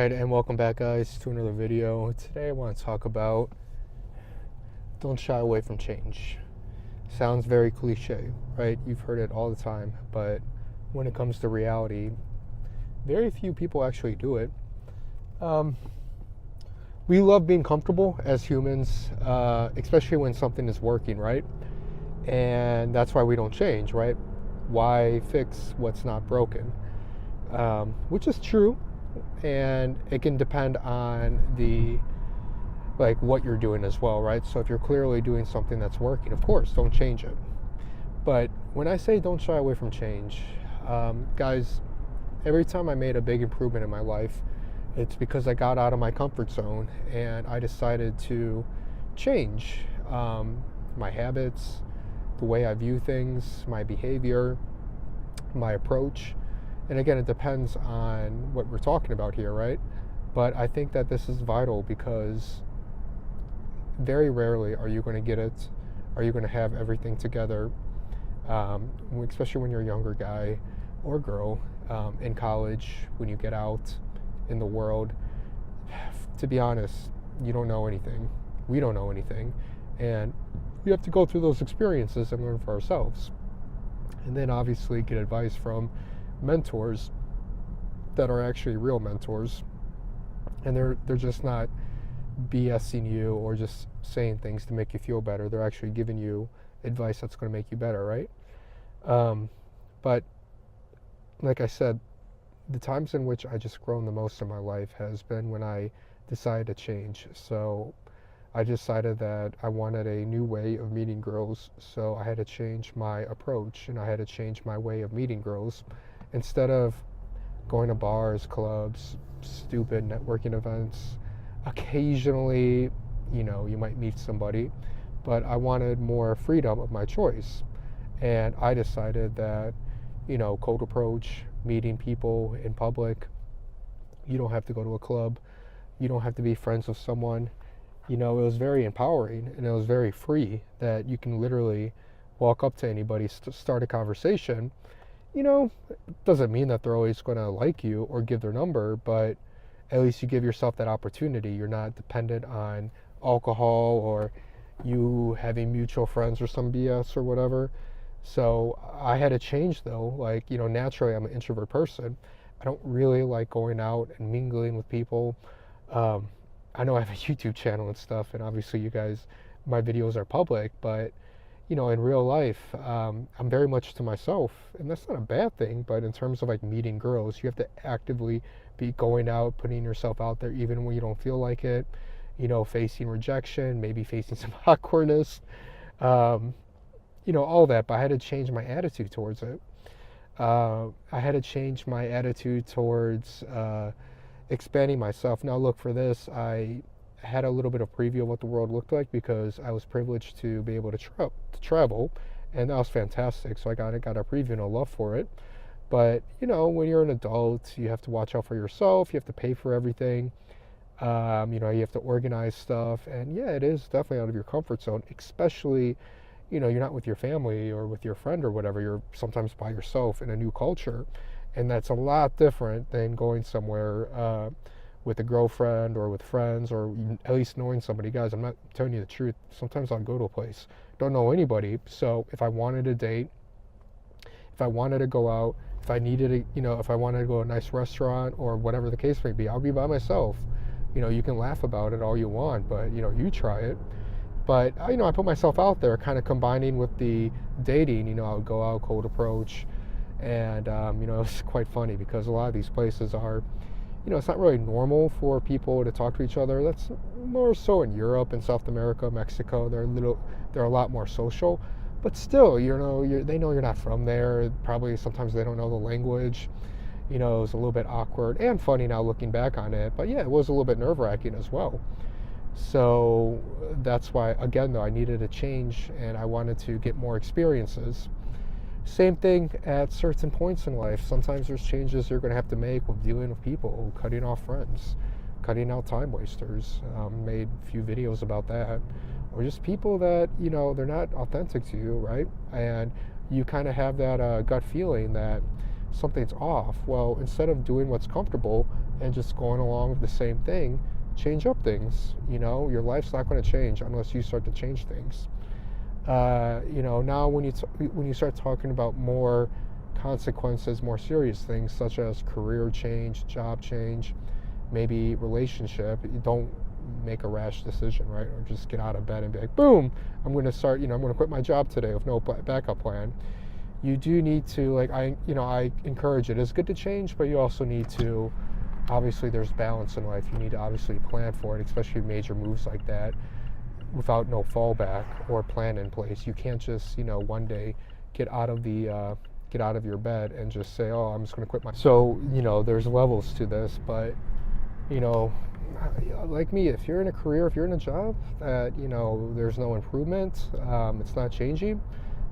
Alright, and welcome back, guys, to another video. Today I want to talk about don't shy away from change. Sounds very cliche, right? You've heard it all the time, but when it comes to reality, very few people actually do it. We love being comfortable as humans, especially when something is working, right? And that's why we don't change, right? Why fix what's not broken? Which is true. And it can depend on what you're doing as well, right? So if you're clearly doing something that's working, of course, don't change it. But when I say don't shy away from change, guys, every time I made a big improvement in my life, it's because I got out of my comfort zone and I decided to change my habits, the way I view things, my behavior, my approach. And again, it depends on what we're talking about here, right? But I think that this is vital because very rarely are you going to get it, are you going to have everything together, especially when you're a younger guy or girl in college, when you get out in the world. To be honest, you don't know anything. We don't know anything. And we have to go through those experiences and learn for ourselves. And then obviously get advice from mentors that are actually real mentors, and they're just not BSing you or just saying things to make you feel better. They're actually giving you advice that's going to make you better, right? But like I said, the times in which I just grown the most in my life has been when I decided to change. So I decided that I wanted a new way of meeting girls, so I had to change my approach and I had to change my way of meeting girls. Instead of going to bars, clubs, stupid networking events, occasionally, you might meet somebody, but I wanted more freedom of my choice. And I decided that, cold approach, meeting people in public, you don't have to go to a club, you don't have to be friends with someone. It was very empowering and it was very free that you can literally walk up to anybody, start a conversation. Doesn't mean that they're always going to like you or give their number, but at least you give yourself that opportunity. You're not dependent on alcohol or you having mutual friends or some BS or whatever. So I had to change though. Naturally I'm an introvert person. I don't really like going out and mingling with people. I know I have a YouTube channel and stuff, and obviously you guys, my videos are public, but in real life, I'm very much to myself, and that's not a bad thing. But in terms of meeting girls, you have to actively be going out, putting yourself out there, even when you don't feel like it. Facing rejection, maybe facing some awkwardness, all that. But I had to change my attitude towards it. I had to change my attitude towards expanding myself. Now, look, for this, I had a little bit of preview of what the world looked like because I was privileged to be able to travel, and that was fantastic. So I got a preview and a love for it. But when you're an adult, you have to watch out for yourself. You have to pay for everything. You have to organize stuff, and yeah, it is definitely out of your comfort zone. Especially, you're not with your family or with your friend or whatever. You're sometimes by yourself in a new culture, and that's a lot different than going somewhere with a girlfriend or with friends or at least knowing somebody. Guys, I'm not telling you the truth. Sometimes I'll go to a place, don't know anybody. So if I wanted a date, if I wanted to go out, if I needed if I wanted to go to a nice restaurant or whatever the case may be, I'll be by myself. You can laugh about it all you want, but you try it. But I put myself out there, kind of combining with the dating. I would go out, cold approach, and it was quite funny because a lot of these places are, it's not really normal for people to talk to each other. That's more so in Europe and South America, Mexico. They're a lot more social, but still, they know you're not from there. Probably sometimes they don't know the language. It was a little bit awkward and funny now looking back on it. But yeah, it was a little bit nerve-wracking as well. So that's why, again, though, I needed a change and I wanted to get more experiences. Same thing at certain points in life. Sometimes there's changes you're going to have to make with dealing with people, cutting off friends, cutting out time wasters. Made a few videos about that. Or just people that, they're not authentic to you, right? And you kind of have that gut feeling that something's off. Well, instead of doing what's comfortable, and just going along with the same thing, change up things. Your life's not going to change unless you start to change things. Now when you start talking about more consequences, more serious things such as career change, job change, maybe relationship, you don't make a rash decision, right? Or just get out of bed and be like, boom, I'm going to start, I'm going to quit my job today with no backup plan. You do need to, like, I encourage it. It's good to change, but you also need to, obviously there's balance in life. You need to obviously plan for it, especially major moves like that, without no fallback or plan in place. You can't just, one day get out of your bed and just say, oh, I'm just going to quit my. So, there's levels to this, but, like me, if you're in a career, if you're in a job that, there's no improvement, it's not changing,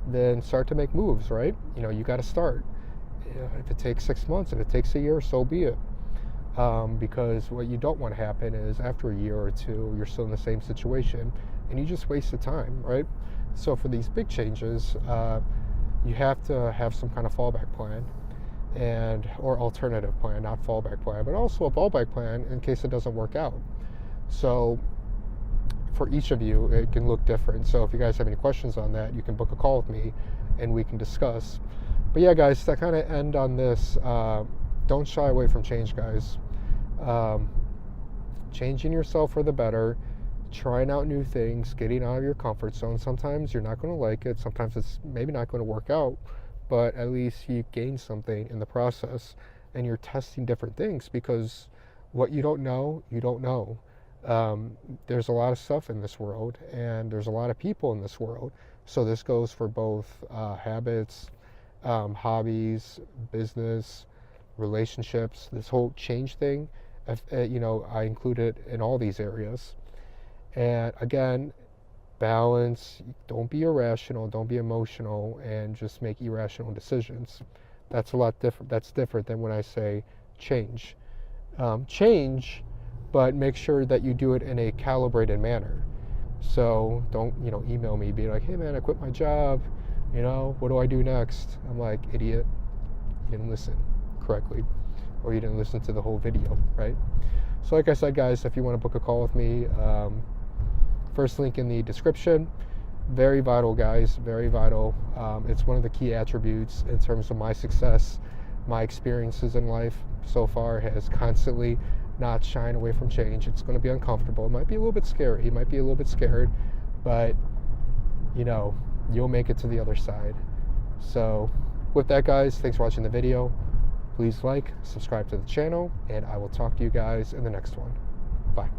then start to make moves, right? You got to start. If it takes 6 months, if it takes a year, so be it. Because what you don't want to happen is after a year or two, you're still in the same situation and you just wasted time, right? So for these big changes, you have to have some kind of fallback plan or alternative plan, not fallback plan, but also a fallback plan in case it doesn't work out. So for each of you, it can look different. So if you guys have any questions on that, you can book a call with me and we can discuss. But yeah, guys, to kind of end on this, don't shy away from change, guys. Changing yourself for the better, trying out new things, getting out of your comfort zone. Sometimes you're not going to like it. Sometimes it's maybe not going to work out, but at least you gain something in the process and you're testing different things, because what you don't know, you don't know. There's a lot of stuff in this world and there's a lot of people in this world. So this goes for both habits, hobbies, business, relationships. This whole change thing, I include it in all these areas. And again, balance. Don't be irrational, don't be emotional, and just make irrational decisions. That's a lot different. That's different than when I say change. Change, but make sure that you do it in a calibrated manner. So don't, email me, be like, hey man, I quit my job, what do I do next? I'm like, idiot, you didn't listen correctly, or you didn't listen to the whole video, right? So like I said, guys, if you want to book a call with me, first link in the description. Very vital, guys, very vital. It's one of the key attributes in terms of my success. My experiences in life so far has constantly not shying away from change. It's going to be uncomfortable. It might be a little bit scary. You might be a little bit scared, but you'll make it to the other side. So with that, guys, thanks for watching the video. Please like, subscribe to the channel, and I will talk to you guys in the next one. Bye.